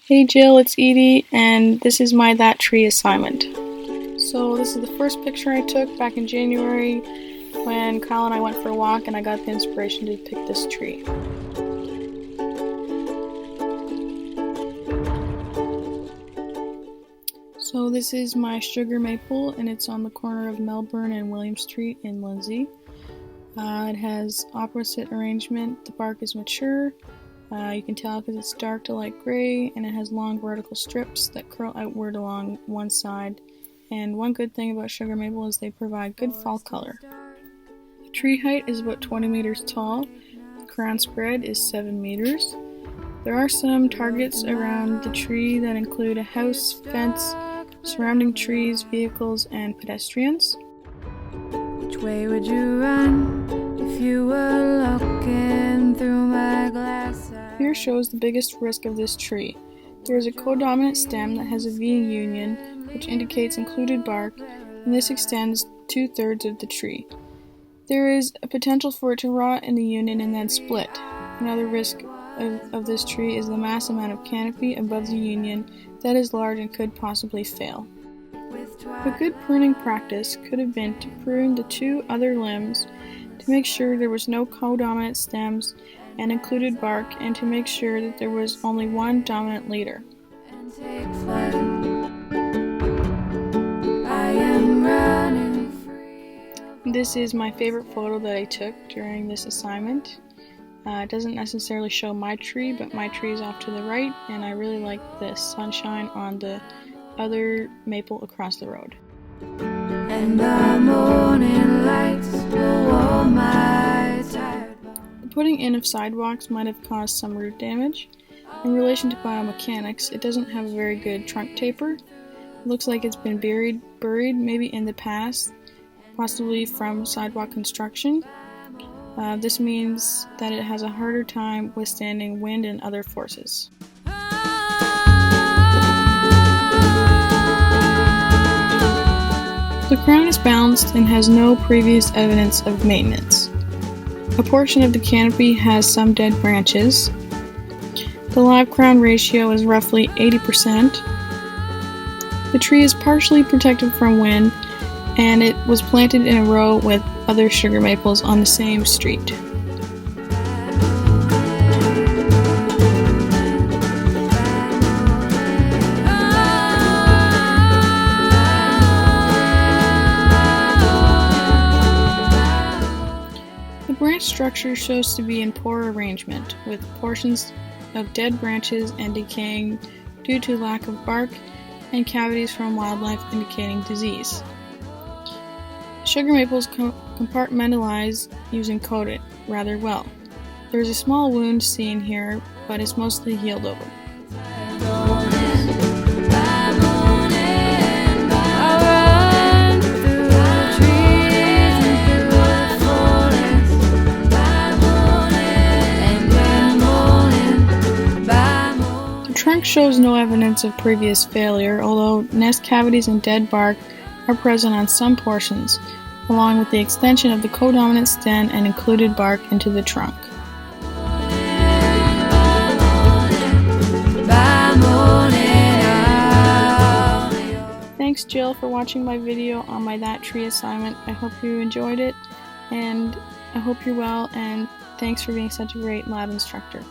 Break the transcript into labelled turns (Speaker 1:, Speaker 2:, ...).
Speaker 1: Hey Jill, it's Edie, and this is my That Tree assignment. So this is the first picture I took back in January when Kyle and I went for a walk and I got the inspiration to pick this tree. So this is my sugar maple and it's on the corner of Melbourne and William Street in Lindsay. It has opposite arrangement, the bark is mature. You can tell because it's dark to light gray and it has long vertical strips that curl outward along one side. And one good thing about sugar maple is they provide good fall color. The tree height is about 20 meters tall. The crown spread is 7 meters. There are some targets around the tree that include a house, fence, surrounding trees, vehicles, and pedestrians.
Speaker 2: Which way would you run if you were looking through my glass?
Speaker 1: Here shows the biggest risk of this tree. There is a codominant stem that has a V union, which indicates included bark, and this extends 2/3 of the tree. There is a potential for it to rot in the union and then split. Another risk of this tree is the mass amount of canopy above the union that is large and could possibly fail. A good pruning practice could have been to prune the 2 other limbs to make sure there was no codominant stems and included bark, and to make sure that there was only one dominant leader. This is my favorite photo that I took during this assignment. It doesn't necessarily show my tree, but my tree is off to the right, and I really like the sunshine on the other maple across the road.
Speaker 2: And the morning lights will warm my tired bones.
Speaker 1: The putting in of sidewalks might have caused some root damage. In relation to biomechanics, it doesn't have a very good trunk taper. It looks like it's been buried maybe in the past, possibly from sidewalk construction. This means that it has a harder time withstanding wind and other forces. The crown is balanced and has no previous evidence of maintenance. A portion of the canopy has some dead branches. The live crown ratio is roughly 80%. The tree is partially protected from wind, and it was planted in a row with other sugar maples on the same street. The branch structure shows to be in poor arrangement, with portions of dead branches and decaying due to lack of bark, and cavities from wildlife indicating disease. Sugar maples compartmentalize using coating rather well. There is a small wound seen here, but it's mostly healed over. The trunk shows no evidence of previous failure, although nest cavities and dead bark are present on some portions, along with the extension of the codominant stem and included bark into the trunk. Thanks Jill for watching my video on my That Tree assignment. I hope you enjoyed it, and I hope you're well, and thanks for being such a great lab instructor.